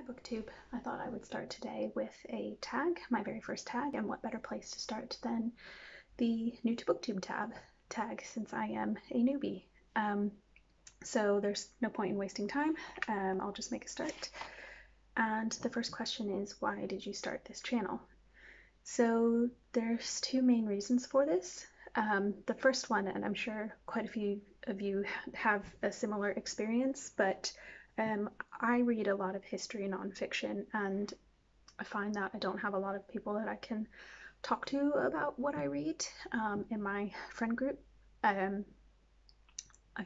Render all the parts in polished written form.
Hi Booktube. I thought I would start today with a tag, my very first tag, and what better place to start than the new to Booktube tag since I am a newbie. So there's no point in wasting time. I'll just make a start. And the first question is, why did you start this channel? So there's two main reasons for this. The first one, and I'm sure quite a few of you have a similar experience, but I read a lot of history nonfiction, and I find that I don't have a lot of people that I can talk to about what I read in my friend group. I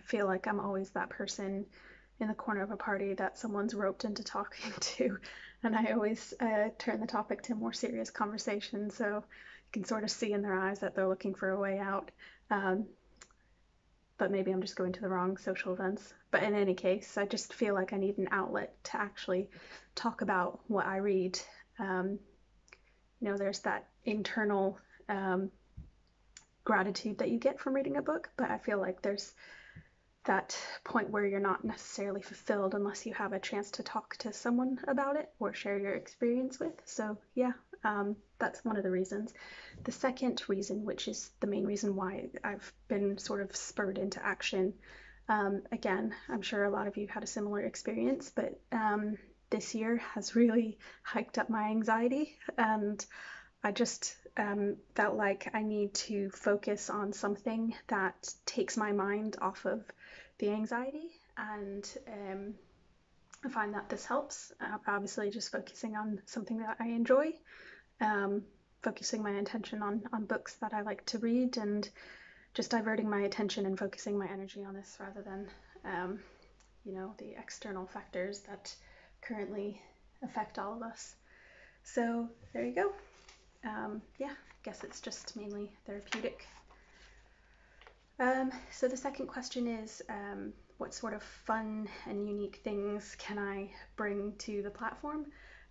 feel like I'm always that person in the corner of a party that someone's roped into talking to, and I always turn the topic to more serious conversation, so you can sort of see in their eyes that they're looking for a way out. But maybe I'm just going to the wrong social events. But in any case, I just feel like I need an outlet to actually talk about what I read. There's that internal gratitude that you get from reading a book, but I feel like there's that point where you're not necessarily fulfilled unless you have a chance to talk to someone about it or share your experience with. So yeah, that's one of the reasons. The second reason, which is the main reason why I've been sort of spurred into action, again, I'm sure a lot of you had a similar experience, but this year has really hiked up my anxiety, and I just felt like I need to focus on something that takes my mind off of the anxiety, and I find that this helps. Obviously, just focusing on something that I enjoy, focusing my attention on books that I like to read, and just diverting my attention and focusing my energy on this rather than, the external factors that currently affect all of us. So there you go. Yeah, I guess it's just mainly therapeutic. So the second question is, what sort of fun and unique things can I bring to the platform?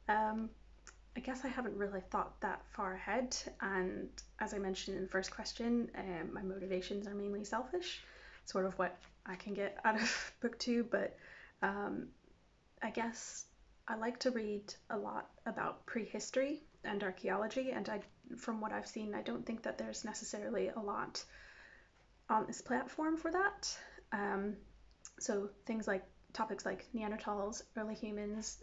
I guess I haven't really thought that far ahead, and as I mentioned in the first question, my motivations are mainly selfish, sort of what I can get out of BookTube, but I guess I like to read a lot about prehistory and archaeology, and from what I've seen, I don't think that there's necessarily a lot on this platform for that. So things like topics like Neanderthals, early humans,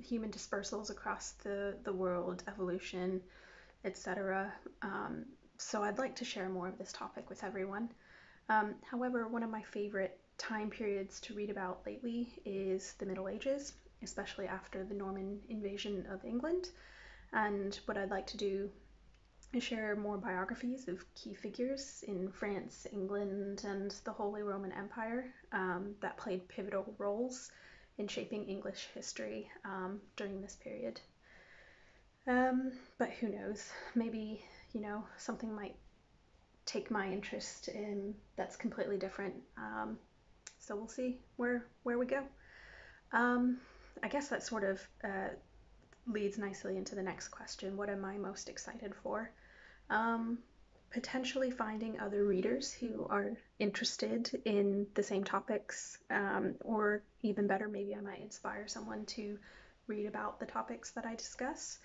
human dispersals across the world, evolution, etc. So I'd like to share more of this topic with everyone. However, one of my favorite time periods to read about lately is the Middle Ages, especially after the Norman invasion of England. And what I'd like to do is share more biographies of key figures in France, England, and the Holy Roman Empire that played pivotal roles in shaping English history during this period. But who knows? Maybe, something might take my interest in that's completely different. So we'll see where we go. I guess that sort of leads nicely into the next question. What am I most excited for? Potentially finding other readers who are interested in the same topics, or even better, maybe I might inspire someone to read about the topics that I discuss.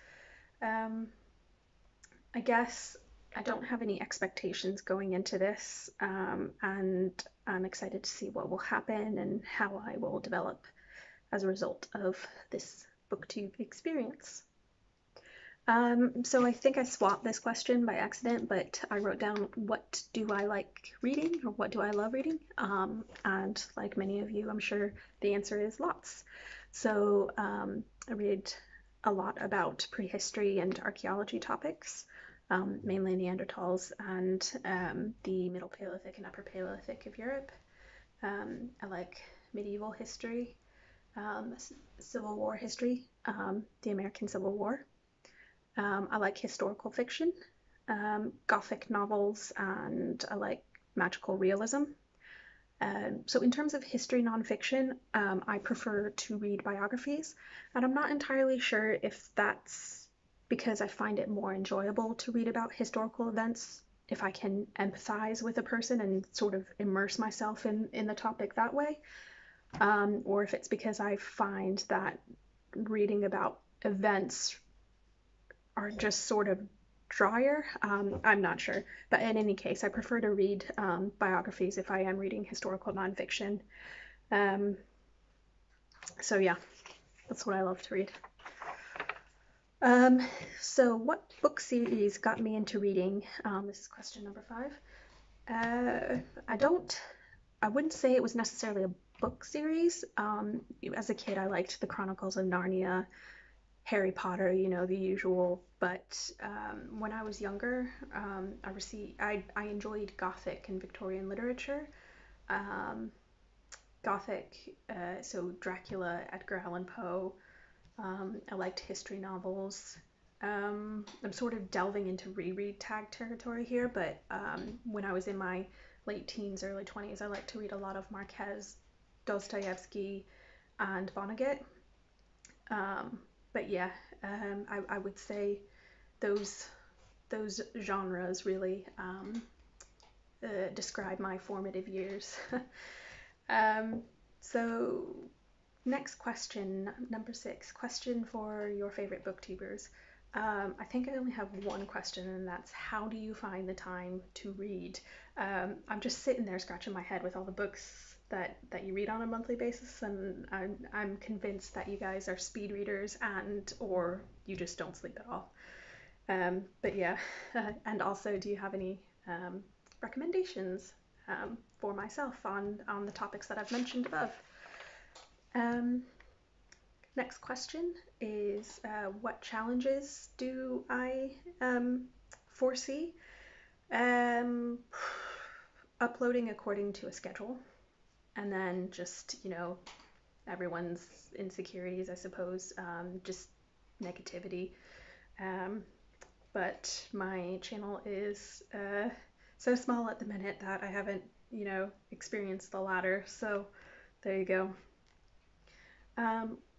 I guess I don't have any expectations going into this, and I'm excited to see what will happen and how I will develop as a result of this BookTube experience. So I think I swapped this question by accident, but I wrote down, what do I like reading, or what do I love reading? And like many of you, I'm sure the answer is lots. So I read a lot about prehistory and archaeology topics, mainly Neanderthals and the Middle Paleolithic and Upper Paleolithic of Europe. I like medieval history, Civil War history, the American Civil War. I like historical fiction, Gothic novels, and I like magical realism. So in terms of history nonfiction, I prefer to read biographies, and I'm not entirely sure if that's because I find it more enjoyable to read about historical events, if I can empathize with a person and sort of immerse myself in the topic that way, or if it's because I find that reading about events are just sort of drier. I'm not sure. But in any case, I prefer to read biographies if I am reading historical nonfiction. Um, so yeah, that's what I love to read. Um, so what book series got me into reading? This is question number 5. I wouldn't say it was necessarily a book series. As a kid, I liked the Chronicles of Narnia, Harry Potter, the usual. But when I was younger, I enjoyed Gothic and Victorian literature. Um, Gothic, so Dracula, Edgar Allan Poe. I liked history novels. I'm sort of delving into reread tag territory here, but when I was in my late teens, early 20s, I liked to read a lot of Marquez, Dostoevsky, and Vonnegut. Um, but yeah, I would say those those genres really describe my formative years. um, so next question, number 6, question for your favorite booktubers. I think I only have one question, and that's how do you find the time to read? I'm just sitting there scratching my head with all the books that you read on a monthly basis, and I'm convinced that you guys are speed readers and or you just don't sleep at all. But yeah, and also, do you have any recommendations for myself on the topics that I've mentioned above? Um, Next question is what challenges do I foresee? Um, Uploading according to a schedule, and then just, everyone's insecurities, I suppose, just negativity. Um, but my channel is so small at the minute that I haven't, experienced the latter. So there you go.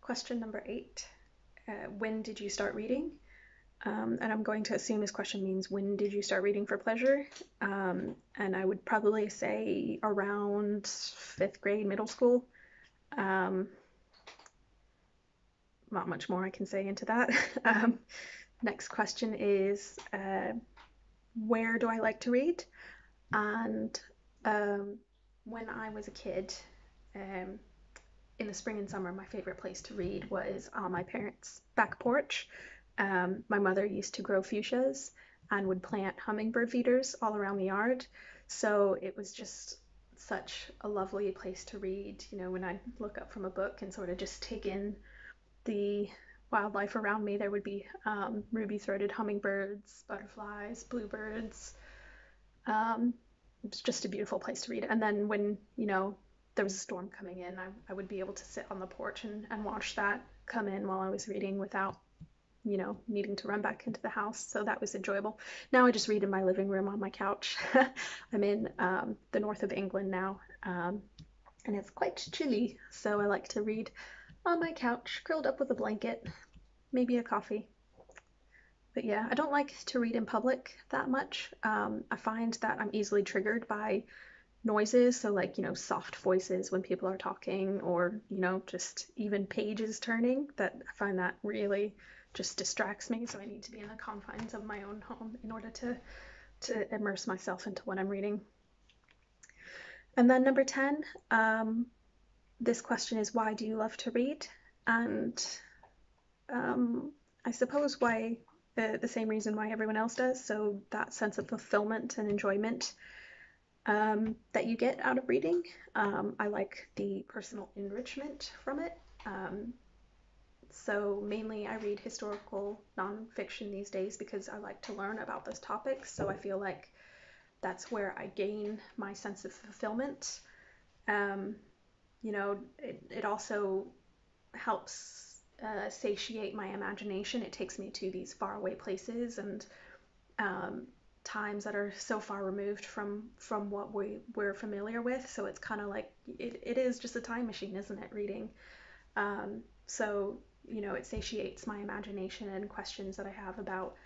Question number 8. When did you start reading? And I'm going to assume this question means when did you start reading for pleasure? And I would probably say around 5th grade, middle school. Not much more I can say into that. Next question is where do I like to read? And when I was a kid, um, in the spring and summer, my favorite place to read was on my parents' back porch. My mother used to grow fuchsias and would plant hummingbird feeders all around the yard. So it was just such a lovely place to read, when I look up from a book and sort of just take in the wildlife around me. There would be ruby-throated hummingbirds, butterflies, bluebirds. It was just a beautiful place to read. And then when, there was a storm coming in, I would be able to sit on the porch and watch that come in while I was reading without, needing to run back into the house. So that was enjoyable. Now I just read in my living room on my couch. I'm in the north of England now, and it's quite chilly. So I like to read on my couch, curled up with a blanket, maybe a coffee. But yeah, I don't like to read in public that much. I find that I'm easily triggered by noises, so like, soft voices when people are talking, or, just even pages turning. That I find that really just distracts me, so I need to be in the confines of my own home in order to immerse myself into what I'm reading. And then number 10, this question is why do you love to read? And I suppose why the same reason why everyone else does, so that sense of fulfillment and enjoyment that you get out of reading. I like the personal enrichment from it. So mainly I read historical nonfiction these days because I like to learn about those topics. So I feel like that's where I gain my sense of fulfillment. It also helps satiate my imagination. It takes me to these faraway places and times that are so far removed from what we're familiar with. So it's kind of like it is just a time machine, isn't it, reading? So it satiates my imagination and questions that I have about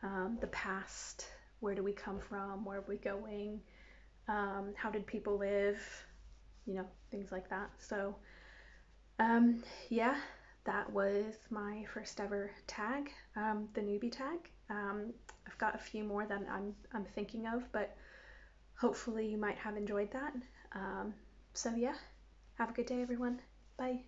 the past. Where do we come from? Where are we going? How did people live? Things like that. So Yeah, that was my first ever tag, the newbie tag. I've got a few more that I'm thinking of, but hopefully you might have enjoyed that. So yeah, have a good day, everyone. Bye.